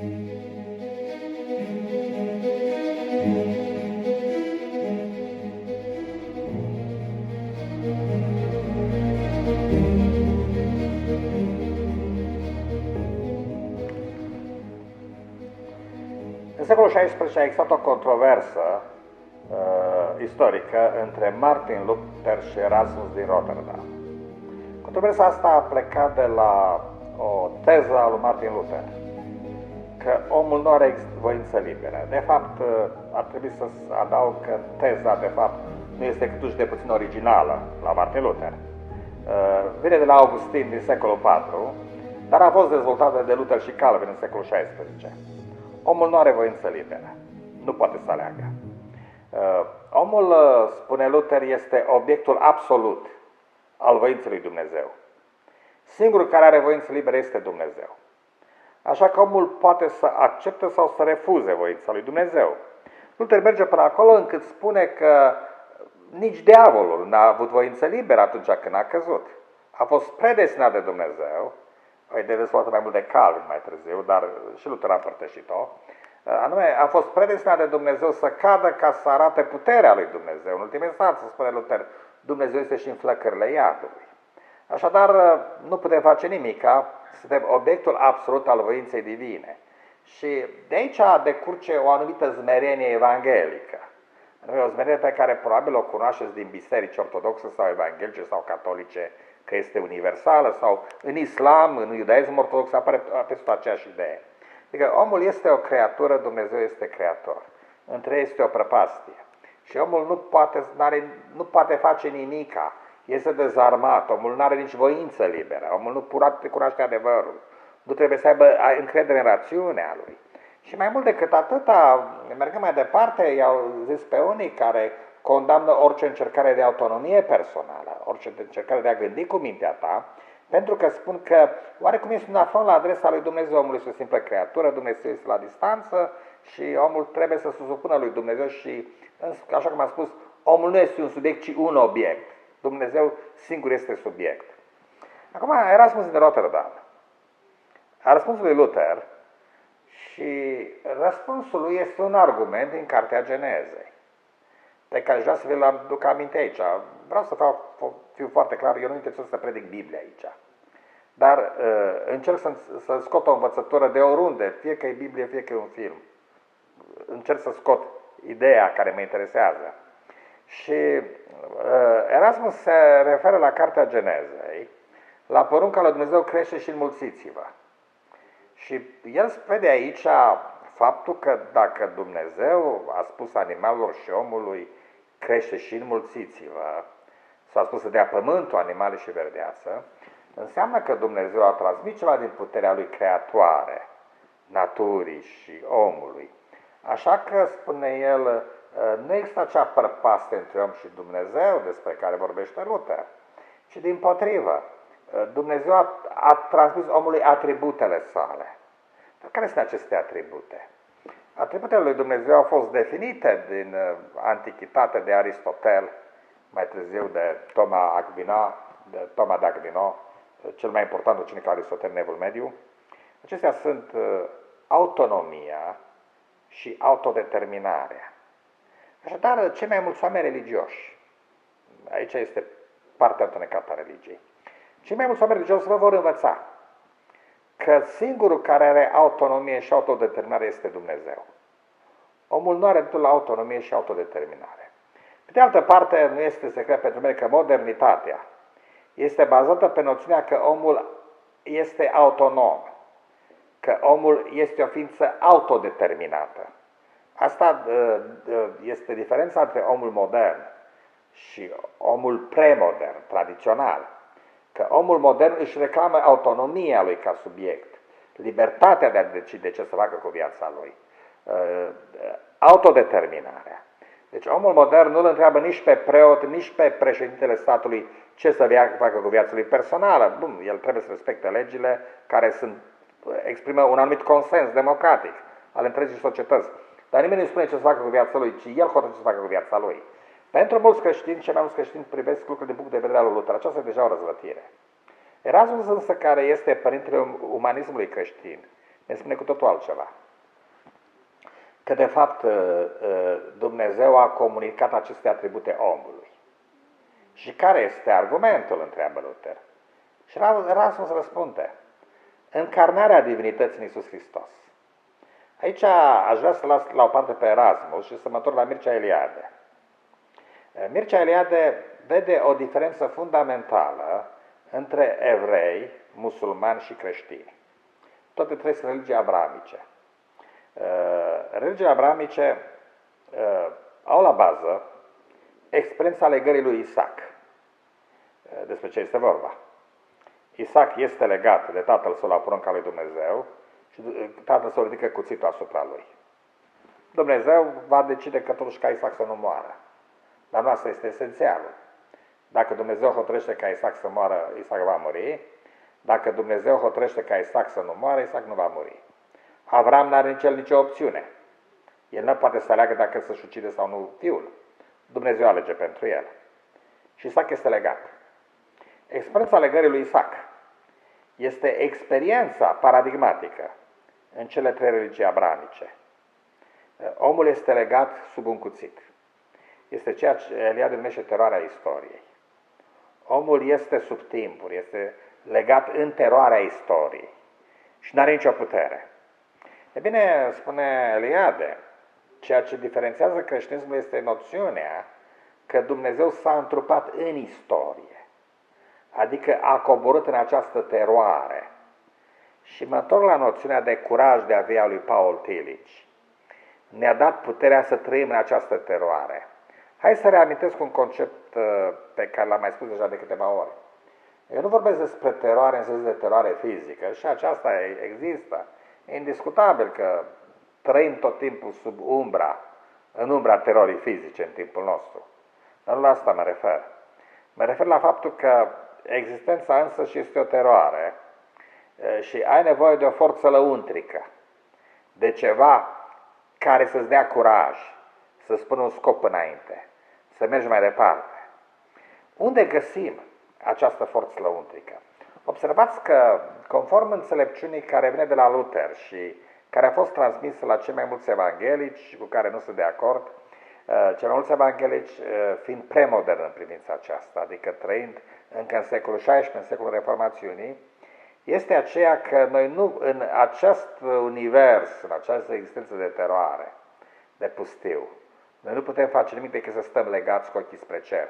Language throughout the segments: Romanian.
În secolul XVI a existat o controversă istorică între Martin Luther și Erasmus din Rotterdam. Controversa asta a plecat de la o teză a lui Martin Luther, că omul nu are voință liberă. De fapt, ar trebui să adaug că teza, de fapt, nu este cât uși de puțin originală la Martin Luther. Vine de la Augustin din secolul IV, dar a fost dezvoltată de Luther și Calvin în secolul XVI. Omul nu are voință liberă, nu poate să aleagă. Omul, spune Luther, este obiectul absolut al voinței lui Dumnezeu. Singurul care are voință liberă este Dumnezeu. Așa că omul poate să accepte sau să refuze voința lui Dumnezeu. Luther merge până acolo încât spune că nici diavolul n-a avut voință liberă atunci când a căzut. A fost predestinat de Dumnezeu, o idee dezvoltată mai mult de Calvin mai târziu, dar și Luther a împărtășit-o. Anume, a fost predestinat de Dumnezeu să cadă ca să arate puterea lui Dumnezeu. În ultima instanță, spune Luther, Dumnezeu este și în flăcările iadului. Așadar, nu putem face nimica, suntem obiectul absolut al voinței divine. Și de aici decurge o anumită smerenie evanghelică. O smerenie pe care probabil o cunoașteți din biserici ortodoxe sau evanghelice sau catolice, că este universală, sau în islam, în iudaism ortodox apare peste aceeași idee. Adică omul este o creatură, Dumnezeu este creator. Între ei este o prăpastie. Și omul nu poate face nimica. Este dezarmat, omul nu are nici voință liberă, omul nu cunoaște adevărul. Nu trebuie să aibă încredere în rațiunea lui. Și mai mult decât atâta, mergând mai departe, i-au zis pe unii care condamnă orice încercare de autonomie personală, orice încercare de a gândi cu mintea ta, pentru că spun că oarecum este un afront la adresa lui Dumnezeu. Omul este o simplă creatură, Dumnezeu este la distanță și omul trebuie să se supună lui Dumnezeu și, așa cum am spus, omul nu este un subiect, ci un obiect. Dumnezeu singur este subiect. Acum, Erasmus din Rotterdam a răspuns lui Luther și răspunsul lui este un argument din Cartea Genezei, pe care vreau să vi-l aduc aminte aici. Vreau să fiu foarte clar, eu nu intenționez să predic Biblia aici, dar încerc să scot o învățătură de oriunde, fie că e Biblie, fie că e un film. Încerc să scot ideea care mă interesează. Și Erasmus se referă la Cartea Genezei, la porunca lui Dumnezeu, crește și înmulțiți-vă. Și el vede aici faptul că dacă Dumnezeu a spus animalelor și omului, crește și înmulțiți-vă, sau a spus să dea pământul, animale și verdeață, înseamnă că Dumnezeu a transmis ceva din puterea lui creatoare, naturii și omului. Așa că, spune el, nu există acea prăpastie între om și Dumnezeu despre care vorbește Luther, ci dimpotrivă. Dumnezeu a transmis omului atributele sale. Dar care sunt aceste atribute? Atributele lui Dumnezeu au fost definite din antichitate de Aristotel, mai târziu de Toma d'Aquino, cel mai important ucenic al Aristotel în Evul Mediu. Acestea sunt autonomia și autodeterminarea. Așadar, cei mai mulți oameni religioși, aici este partea întunecată a religiei, cei mai mulți oameni religioși vă vor învăța că singurul care are autonomie și autodeterminare este Dumnezeu. Omul nu are totul autonomie și autodeterminare. Pe de altă parte, nu este secret pentru mine că modernitatea este bazată pe noțiunea că omul este autonom, că omul este o ființă autodeterminată. Asta este diferența între omul modern și omul premodern, tradițional. Că omul modern își reclamă autonomia lui ca subiect, libertatea de a decide ce să facă cu viața lui, autodeterminarea. Deci omul modern nu îl întreabă nici pe preot, nici pe președintele statului ce să facă cu viața lui personală. Bun, el trebuie să respecte legile care exprimă un anumit consens democratic al întregii societăți. Dar nimeni nu spune ce să facă cu viața lui, ci el hotărăște ce să facă cu viața lui. Pentru mulți creștini, cei mai mulți creștini privesc lucrurile din punct de vedere al lui Luther. Aceasta e deja o răzvătire. Erasmus însă, care este părintele umanismului creștin, ne spune cu totul altceva. Că de fapt Dumnezeu a comunicat aceste atribute omului. Și care este argumentul, întreabă Luther? Și Erasmus răspunde: încarnarea divinității în Iisus Hristos. Aici aș vrea să las la o parte pe Erasmus și să mă întorc la Mircea Eliade. Mircea Eliade vede o diferență fundamentală între evrei, musulmani și creștini. Toate trei sunt religii abrahamice. Religiile abrahamice au la bază experiența legării lui Isaac. Despre ce este vorba? Isaac este legat de tatăl său la porunca lui Dumnezeu și tatăl său ridică cuțitul asupra lui. Dumnezeu va decide că totuși ca Isaac să nu moară. Dar nu asta este esențialul. Dacă Dumnezeu hotărăște ca Isaac să moară, Isaac va muri. Dacă Dumnezeu hotărăște ca Isaac să nu moară, Isaac nu va muri. Avram n-are nicio opțiune. El nu poate să aleagă dacă să-și ucide sau nu fiul. Dumnezeu alege pentru el. Și Isaac este legat. Experiența legării lui Isaac este experiența paradigmatică în cele trei religii abrahamice. Omul este legat sub un cuțit. Este ceea ce Eliade numește teroarea istoriei. Omul este sub timpuri, este legat în teroarea istoriei și nu are nicio putere. E bine, spune Eliade, ceea ce diferențiază creștinismul este noțiunea că Dumnezeu s-a întrupat în istorie, adică a coborât în această teroare. Și mă întorc la noțiunea de curaj de a avea lui Paul Tillich. Ne-a dat puterea să trăim în această teroare. Hai să reamintesc un concept pe care l-am mai spus deja de câteva ori. Eu nu vorbesc despre teroare în sens de teroare fizică, și aceasta există. E indiscutabil că trăim tot timpul în umbra terorii fizice în timpul nostru. Dar nu la asta mă refer. Mă refer la faptul că existența însă și este o teroare și ai nevoie de o forță lăuntrică, de ceva care să-ți dea curaj, să spună un scop înainte, să mergi mai departe. Unde găsim această forță lăuntrică? Observați că, conform înțelepciunii care vine de la Luther și care a fost transmisă la cei mai mulți evanghelici, cu care nu sunt de acord, cei mai mulți evanghelici fiind premoderni în privința aceasta, adică trăind încă în secolul XVI, în secolul Reformațiunii, este aceea că noi nu, în acest univers, în această existență de teroare, de pustiu, noi nu putem face nimic decât să stăm legați cu ochii spre cer,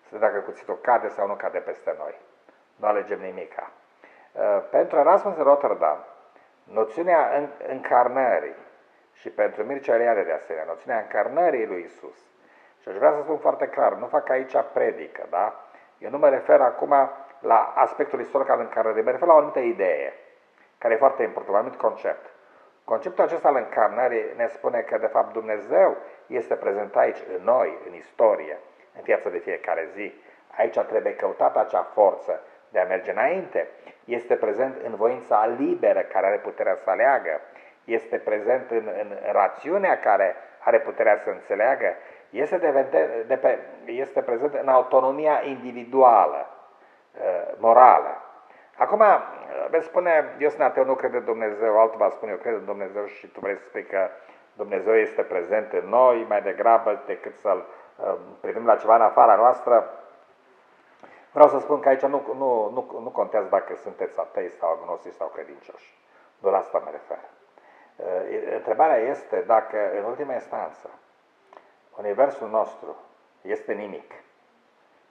să vedem dacă cuțitul cade sau nu cade peste noi. Nu alegem nimica. Pentru Erasmus de Rotterdam, noțiunea încarnării și pentru Mircea Eliade de asemenea, noțiunea încarnării lui Isus. Și aș vrea să spun foarte clar, nu fac aici predică, da? Eu nu mă refer acum la aspectul istoric al încarnării, mă refer la o anumită idee, care e foarte important, un anumit concept. Conceptul acesta al încarnării ne spune că, de fapt, Dumnezeu este prezent aici, în noi, în istorie, în viața de fiecare zi. Aici trebuie căutată acea forță de a merge înainte. Este prezent în voința liberă care are puterea să aleagă. Este prezent în rațiunea care are puterea să înțeleagă. Este prezent în autonomia individuală, morală. Acum, veți spune, eu sunt ateu, nu cred în Dumnezeu, altul va spune, eu cred în Dumnezeu și tu vrei să spui că Dumnezeu este prezent în noi mai degrabă decât să-L privim la ceva în afara noastră. Vreau să spun că aici nu contează dacă sunteți atei sau agnostici sau credincioși. Nu la asta mă refer. Întrebarea este dacă, în ultima instanță, universul nostru este nimic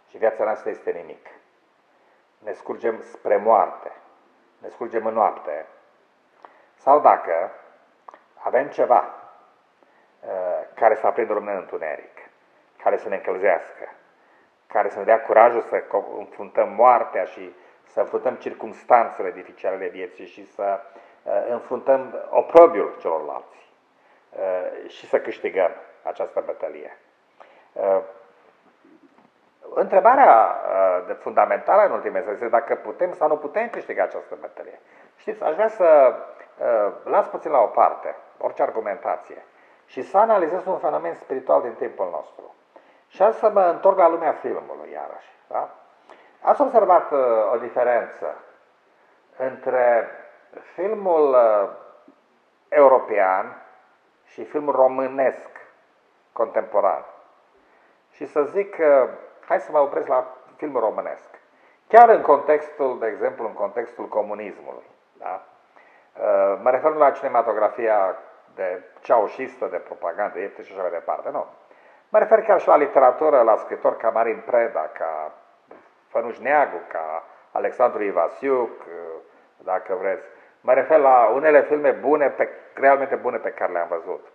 și viața noastră este nimic. Ne scurgem spre moarte, ne scurgem în noapte, sau dacă avem ceva care să aprindă lumea în întuneric, care să ne încălzească, care să ne dea curajul să înfruntăm moartea și să înfruntăm circumstanțele dificile ale vieții și să înfruntăm oprobiul celorlalți și să câștigăm această bătălie. Întrebarea fundamentală în ultima este dacă putem sau nu putem câștiga această bătălie. Știți, aș vrea să las puțin la o parte orice argumentație și să analizez un fenomen spiritual din timpul nostru. Și aș să mă întorc la lumea filmului, iarăși. Da? Ați observat o diferență între filmul european și filmul românesc contemporan. Și să zic, hai să mă opresc la filmul românesc. Chiar în contextul, de exemplu, în contextul comunismului. Da? Mă refer la cinematografia de ceaușistă, de propagandă ieftină și așa mai departe. Nu. Mă refer chiar și la literatură, la scritori ca Marin Preda, ca Fănuș Neagu, ca Alexandru Ivasiuc, dacă vreți. Mă refer la unele filme bune, realmente bune pe care le-am văzut.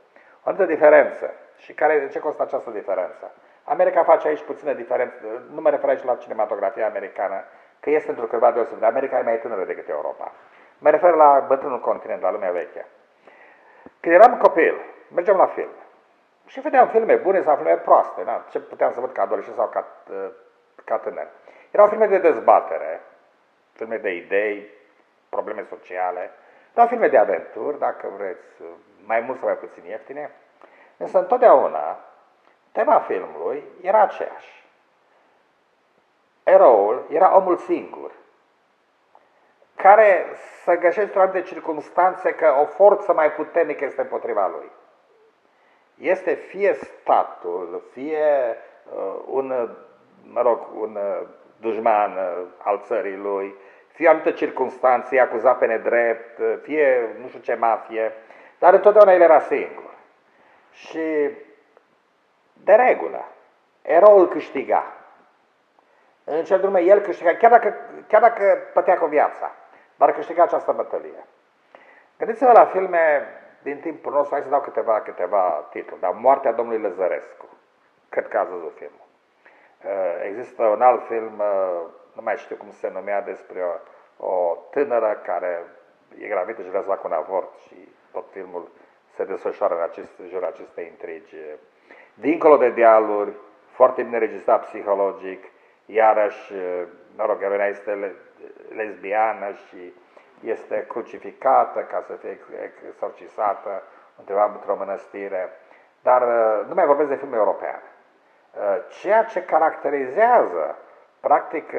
O anumită diferență. Și de ce costă această diferență? America face aici puțină diferență. Nu mă refer aici la cinematografia americană, că este într-o câteva deosebit. America e mai tânără decât Europa. Mă refer la bătrânul continent, la lumea veche. Când eram copil, mergeam la film. Și vedeam filme bune sau filme proaste. Da? Ce puteam să văd ca adolescent sau ca tânăr. Erau filme de dezbatere, filme de idei, probleme sociale, erau filme de aventuri, dacă vreți, mai mult sau mai puțin ieftine. Însă întotdeauna tema filmului era aceeași. Eroul era omul singur, care să găsește o de circunstanțe că o forță mai puternică este împotriva lui. Este fie statul, fie un dușman al țării lui, fie o anumită circunstanță, e acuzat pe nedrept, fie nu știu ce mafie, dar întotdeauna el era singur. Și de regulă, eroul câștiga. În cel din urmă, el câștiga, chiar dacă plătea cu viața, dar câștiga această bătălie. Gândiți-vă la filme din timpul nostru, hai să dau câteva titluri, dar Moartea domnului Lăzărescu. Cred că ați văzut filmul. Există un alt film, nu mai știu cum se numea, despre o tânără care e gravită și vrea să facă un avort și tot filmul se desfășoară în jurul acestei intrigi. Dincolo de dealuri, foarte bine registrat psihologic, iarăși, eroina este lesbiană și este crucificată ca să fie exorcisată undeva într-o mănăstire. Dar nu mai vorbesc de filme europeane. Ceea ce caracterizează, practic,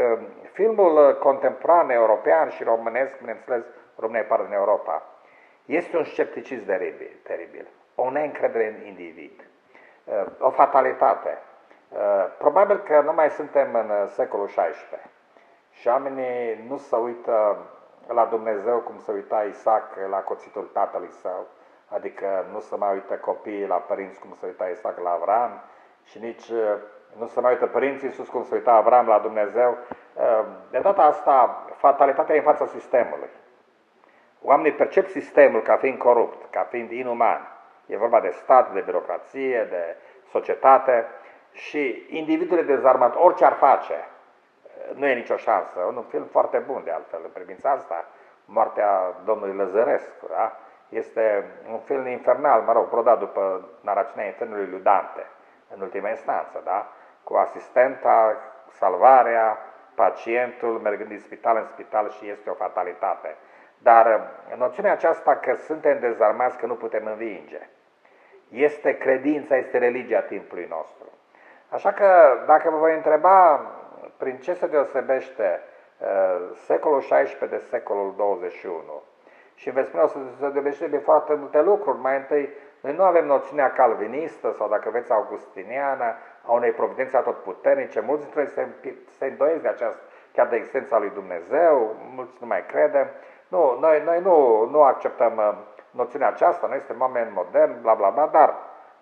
filmul contemporan european și românesc, bineînțeles, România e parte din Europa, este un scepticism teribil, o neîncredere în individ, o fatalitate. Probabil că nu mai suntem în secolul XVI și oamenii nu se uită la Dumnezeu cum se uita Isaac la cuțitul tatălui său, adică nu se mai uită copiii la părinți cum se uita Isaac la Avram și nici nu se mai uită părinții Iisus cum se uita Avram la Dumnezeu. De data asta, fatalitatea e în fața sistemului. Oamenii percep sistemul ca fiind corupt, ca fiind inuman. E vorba de stat, de birocrație, de societate și individul e dezarmat, orice ar face, nu e nicio șansă. Un film foarte bun de altfel în privința asta, Moartea domnului Lăzărescu, da? Este un film infernal, brodat după narațiunea infernului lui Dante, în ultima instanță, da? Cu asistenta, salvarea, pacientul mergând din spital în spital și este o fatalitate. Dar noțiunea aceasta că suntem dezarmați, că nu putem învinge, este credința, este religia timpului nostru. Așa că dacă vă voi întreba prin ce se deosebește secolul XVI de secolul 21 și veți spune, o să se deosebește de foarte multe lucruri. Mai întâi, noi nu avem noțiunea calvinistă sau, dacă vreți, augustiniană, a unei providențe atotputernice. Mulți dintre noi se îndoiesc de această, chiar de existența lui Dumnezeu, mulți nu mai credem. Nu, noi nu acceptăm noțiunea aceasta, noi suntem oameni moderni, bla bla bla, dar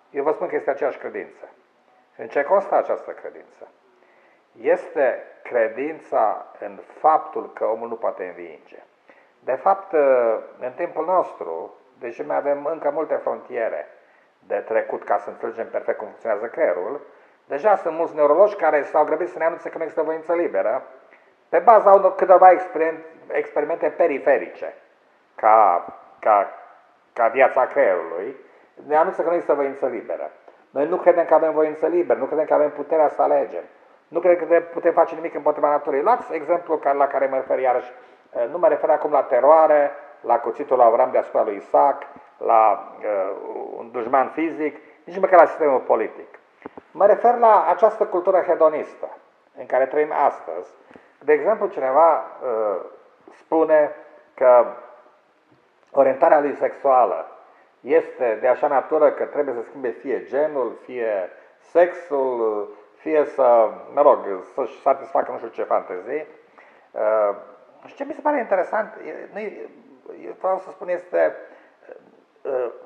eu vă spun că este aceeași credință. Și în ce constă această credință? Este credința în faptul că omul nu poate învinge. De fapt, în timpul nostru, deși mai avem încă multe frontiere de trecut ca să înțelegem perfect cum funcționează creierul, deja sunt mulți neurologi care s-au grăbit să ne anunțe că nu există voință liberă, pe baza unor câteva experimente periferice, ca viața creierului, ne anunță că nu există voință liberă. Noi nu credem că avem voință liberă, nu credem că avem puterea să alegem, nu credem că putem face nimic împotriva naturii. Luați exemplu la care mă refer iarăși, nu mă refer acum la teroare, la cuțitul lui Avram deasupra lui Isaac, la un dușman fizic, nici măcar la sistemul politic. Mă refer la această cultură hedonistă în care trăim astăzi. De exemplu, cineva spune că orientarea lui sexuală este de așa natură că trebuie să schimbe fie genul, fie sexul, fie să, mă rog, să-și satisfacă nu știu ce fantezii. Și ce mi se pare interesant, eu vreau să spun, este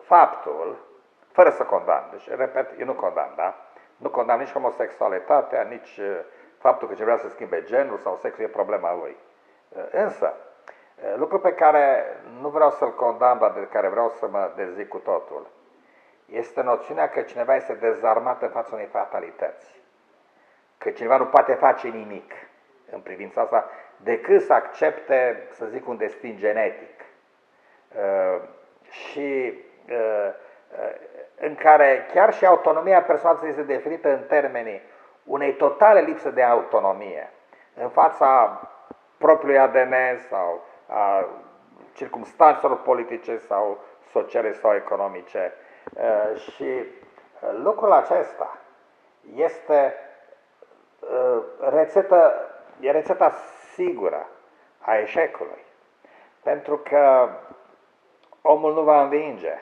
faptul, fără să condamn, deci, repet, eu nu condamn, da? Nu condamn nici homosexualitatea, nici faptul că vrea să schimbe genul sau sexul, e problema lui. Însă, lucru pe care nu vreau să-l condamn, dar de care vreau să mă dezic cu totul, este noțiunea că cineva este dezarmat în fața unei fatalități. Că cineva nu poate face nimic în privința asta decât să accepte, să zic, un destin genetic. Și în care chiar și autonomia persoanei este definită în termenii unei totale lipse de autonomie în fața propriului ADN sau a circumstanțelor politice sau sociale sau economice. Și lucrul acesta este rețeta sigură a eșecului. Pentru că omul nu va învinge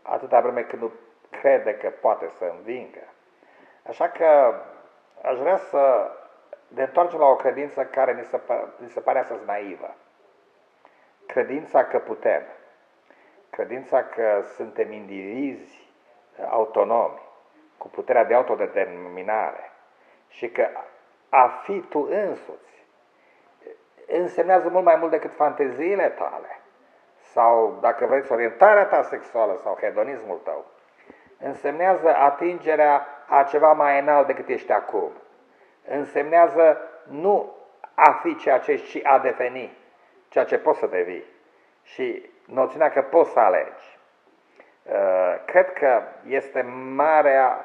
atâta vreme cât nu crede că poate să învingă. Așa că aș vrea să ne întoarcem la o credință care ni se pare astăzi naivă. Credința că putem. Credința că suntem indivizi autonomi, cu puterea de autodeterminare și că a fi tu însuți însemnează mult mai mult decât fanteziile tale sau, dacă vreți, orientarea ta sexuală sau hedonismul tău. Însemnează atingerea a ceva mai înalt decât ești acum. Însemnează nu a fi ceea ce ești, ci a deveni ceea ce poți să devii. Și noțiunea că poți să alegi. Cred că este marea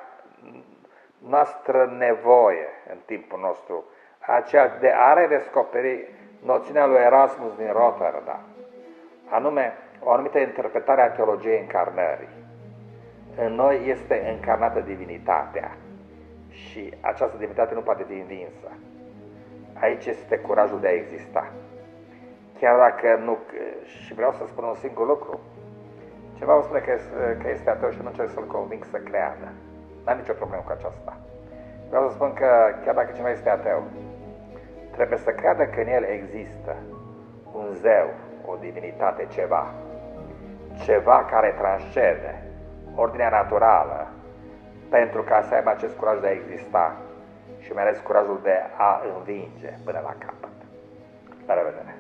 noastră nevoie în timpul nostru, aceea de a redescoperi noțiunea lui Erasmus din Rotterdam, anume o anumită interpretare a teologiei încarnării. În noi este încarnată divinitatea și această divinitate nu poate fi învinsă. Aici este curajul de a exista. Chiar dacă nu, și vreau să spun un singur lucru, cineva vă spune că este ateu și nu încerc să-l conving să creadă. N-am nicio problemă cu aceasta. Vreau să spun că chiar dacă cineva este ateu, trebuie să creadă că în el există un zeu, o divinitate, ceva care transcende ordinea naturală, pentru ca să aibă acest curaj de a exista și mai ales curajul de a învinge până la capăt. La revedere!